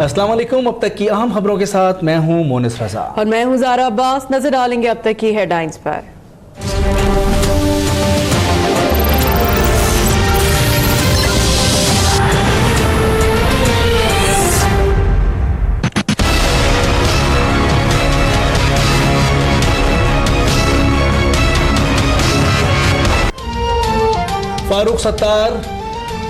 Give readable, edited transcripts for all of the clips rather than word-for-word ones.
अस्सलाम वालेकुम। अब तक की अहम खबरों के साथ मैं हूं मोनिस रजा और मैं हूं ज़ारा अब्बास। नजर डालेंगे अब तक की हेडलाइंस पर। फारूक सत्तार,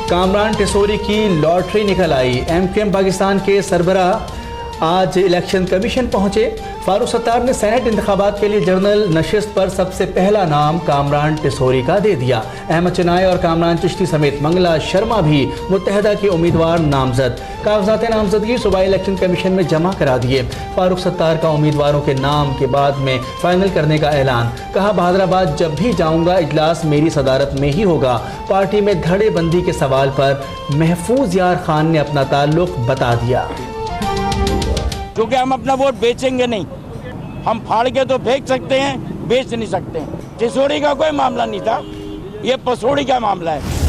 कामरान टिसोरी की लॉटरी निकल आई। MQM पाकिस्तान के सरबराह आज इलेक्शन कमीशन पहुंचे। फारूक सत्तार ने सेनेट इंतखाबात के लिए जर्नल नशिस्त पर सबसे पहला नाम कामरान टिसोरी का दे दिया। अहमद चनाय और कामरान चिश्ती समेत मंगला शर्मा भी मुत्तहदा के उम्मीदवार नामजद। कागजात नामजदगी सूबाई इलेक्शन कमीशन में जमा करा दिए। फारूक सत्तार का उम्मीदवारों के नाम के बाद में फाइनल करने का ऐलान। कहा, बहादुराबाद जब भी जाऊंगा इजलास मेरी सदारत में ही होगा। पार्टी में धड़ेबंदी के सवाल पर महफूज यार खान ने अपना ताल्लुक बता दिया। क्योंकि हम अपना वोट बेचेंगे नहीं, हम फाड़ के तो फेंक सकते हैं, बेच नहीं सकते हैं। टिसोरी का कोई मामला नहीं था, ये पसोड़ी का मामला है।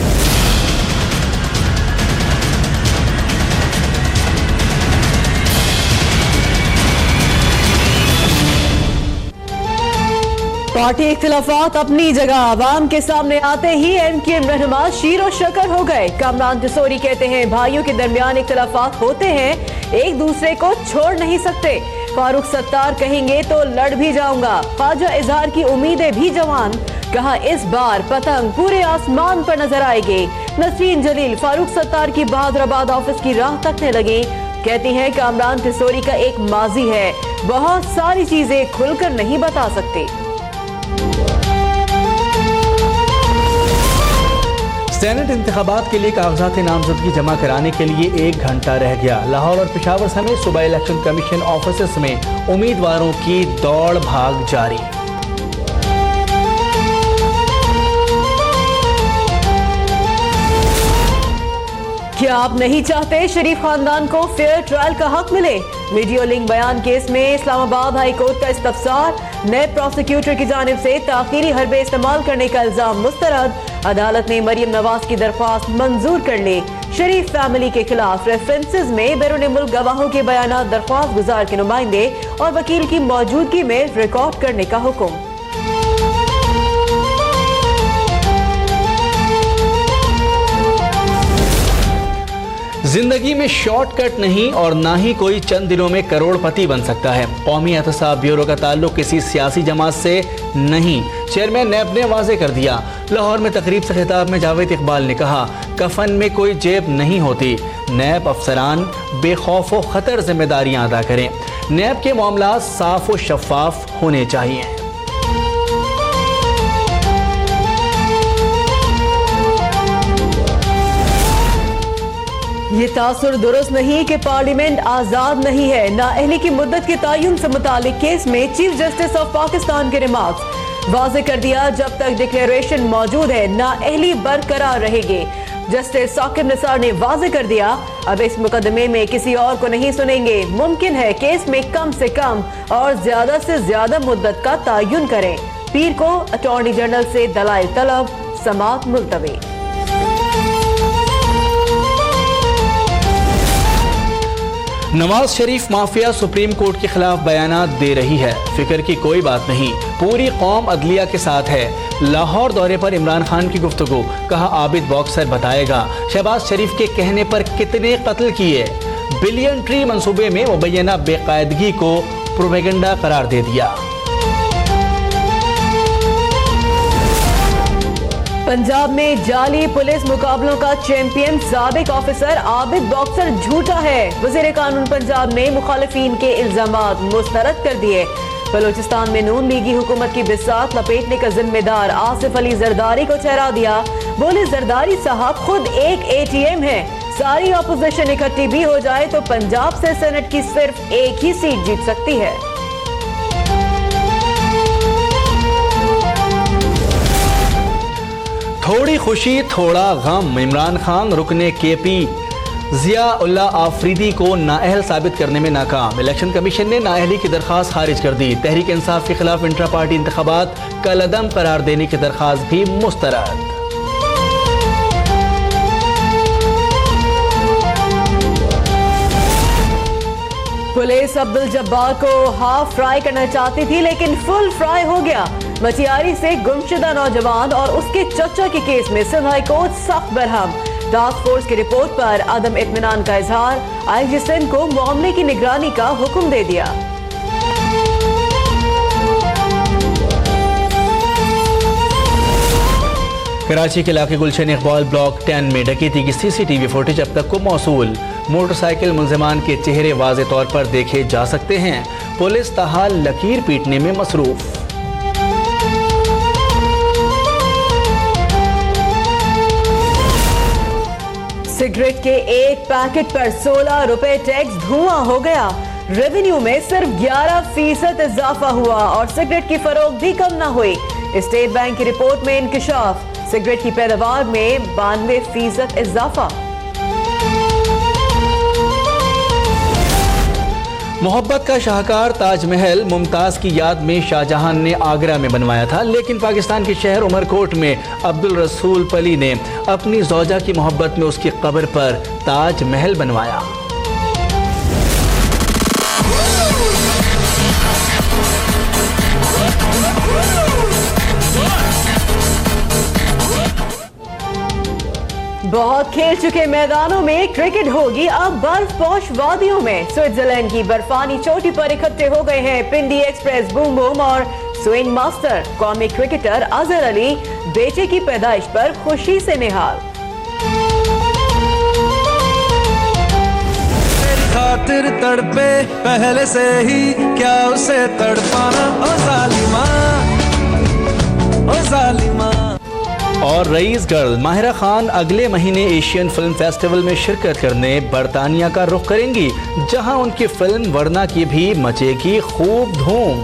पार्टी इख्तिलाफात अपनी जगह, आवाम के सामने आते ही MQM रहनुमा शीरो शकर हो गए। कामरान टिसोरी कहते हैं, भाइयों के दरमियान इख्तिलाफात होते हैं, एक दूसरे को छोड़ नहीं सकते। फारूक सत्तार कहेंगे तो लड़ भी जाऊंगा। ख्वाजा इजहार की उम्मीदें भी जवान। कहा, इस बार पतंग पूरे आसमान पर नजर आएगी। नसरीन जलील फारूक सत्तार की बहादुराबाद ऑफिस की राह तकने लगी। कहती हैं, कामरान टिसोरी का एक माजी है, बहुत सारी चीजें खुलकर नहीं बता सकते। सेनेट इंतखाबात के लिए कागजात नामजदगी जमा कराने के लिए 1 घंटा रह गया। लाहौर और पेशावर समेत सूबाई इलेक्शन कमीशन ऑफिस में उम्मीदवारों की दौड़ भाग जारी। क्या आप नहीं चाहते शरीफ खानदान को फेयर ट्रायल का हक मिले? वीडियो लिंक बयान केस में इस्लामाबाद हाई कोर्ट का इस्तफसार। नए प्रोसिक्यूटर की जानिब से ताखीरी हरबे इस्तेमाल करने का इल्जाम मुस्तरद। अदालत ने मरियम नवाज की दरख्वास्त मंजूर कर ली। शरीफ फैमिली के खिलाफ रेफरेंसेस में बैरून मुल्क गवाहों के बयान दरख्वास्त गुजार के नुमाइंदे और वकील की मौजूदगी में रिकॉर्ड करने का हुक्म। जिंदगी में शॉर्टकट नहीं और ना ही कोई चंद दिनों में करोड़पति बन सकता है। कौमी एहतसाब ब्यूरो का ताल्लुक किसी सियासी जमात से नहीं, चेयरमैन नैब ने वाजे कर दिया। लाहौर में तकरीब से खिताब में जावेद इकबाल ने कहा, कफन में कोई जेब नहीं होती। नैब अफसरान बेखौफ व खतर जिम्मेदारियां अदा करें। नैब के मामला साफ व शफाफ होने चाहिए। ये तासुर दुरुस्त नहीं कि पार्लियामेंट आजाद नहीं है। नाअहली की मुद्दत के तयन से मुतालिक केस में चीफ जस्टिस ऑफ पाकिस्तान के रिमार्क्स वाज़ेह कर दिया, जब तक डिक्लेरेशन मौजूद है नाअहली बरकरार रहेगी। जस्टिस साकिब निसार ने वाज़ेह कर दिया, अब इस मुकदमे में किसी और को नहीं सुनेंगे। मुमकिन है केस में कम से कम और ज्यादा से ज्यादा मुद्दत का तयन करें। पीर को अटॉर्नी जनरल से दलाइल तलब, समाअत मुलतवी। Nawaz Sharif mafia supreme court के खिलाफ बयानात दे रही है। फिक्र की कोई बात नहीं, पूरी कौम अदलिया के साथ है। लाहौर दौरे पर इमरान खान की गुफ्तगू। कहा, आबिद बॉक्सर बताएगा शहबाज शरीफ के कहने पर कितने कत्ल किए। बिलियन ट्री मंसूबे में मुबैना बेकायदगी को प्रोपेगेंडा करार दे दिया। पंजाब में जाली पुलिस मुकाबलों का चैंपियन साबिक ऑफिसर आबिद बॉक्सर झूठा है। वज़ीर कानून पंजाब ने मुखालिफिन के इल्जामात मुस्तरद कर दिए। बलूचिस्तान में नून लीगी हुकूमत की बिसात लपेटने का जिम्मेदार आसिफ अली जरदारी को ठहरा दिया। बोले, जरदारी साहब खुद एक ATM है। सारी अपोजिशन इकट्ठी भी हो जाए तो पंजाब से सेनेट की सिर्फ एक ही सीट जीत सकती है। थोड़ी खुशी थोड़ा गम। इमरान खान रुकने KP जिया उल्ला आफरीदी को नाअहल साबित करने में नाकाम। इलेक्शन कमीशन ने नाअहली की दरख्वास्त खारिज कर दी। तहरीक इंसाफ के खिलाफ इंट्रा पार्टी इंतखाबात कलअदम करार देने की दरख्वास्त भी मुस्तरद। पुलिस अब्दुल जब्बार को हाफ फ्राई करना चाहती थी लेकिन फुल फ्राई हो गया। मटियारी से गुमशुदा नौजवान और उसके चचा के केस में सिंध हाई कोर्ट सख्त बरहम। टास्क फोर्स की रिपोर्ट पर अदम इत्मीनान का इजहार। आईजी सिंध को मामले की निगरानी का हुक्म दे दिया। कराची के इलाके गुलशन इकबाल ब्लॉक 10 में डकैती की सीसीटीवी फुटेज अब तक को मौसूल। मोटरसाइकिल मुलजिमान के चेहरे वाज़े तौर पर देखे जा सकते हैं। पुलिस ताहाल लकीर पीटने में मसरूफ। सिगरेट के एक पैकेट पर 16 रुपए टैक्स धुआं हो गया। रेवेन्यू में सिर्फ 11% इजाफा हुआ और सिगरेट की फरोख्त भी कम न हुई। स्टेट बैंक की रिपोर्ट में इंकिशाफ। सिगरेट की पैदावार में 92% इजाफा। मोहब्बत का शाहकार ताजमहल मुमताज की याद में शाहजहां ने आगरा में बनवाया था, लेकिन पाकिस्तान के शहर उमरकोट में अब्दुल रसूल पली ने अपनी ज़ौजा की मोहब्बत में उसकी कब्र पर ताजमहल बनवाया। बहुत खेल चुके मैदानों में क्रिकेट होगी अब बर्फपोश वादियों में। स्विट्जरलैंड की बर्फानी चोटी पर इकट्ठे हो गए हैं पिंडी एक्सप्रेस, बूम बूम और स्विंग मास्टर। कौमी क्रिकेटर अजहर अली बेटे की पैदाइश पर खुशी से निहाल। खातिर तड़पे पहले से ही क्या उसे तड़पाना, ओ जालिमा, ओ जालिमा। और रईस गर्ल माहिरा खान अगले महीने एशियन फिल्म फेस्टिवल में शिरकत करने बरतानिया का रुख करेंगी, जहां उनकी फिल्म वरना की भी मचेगी खूब धूम।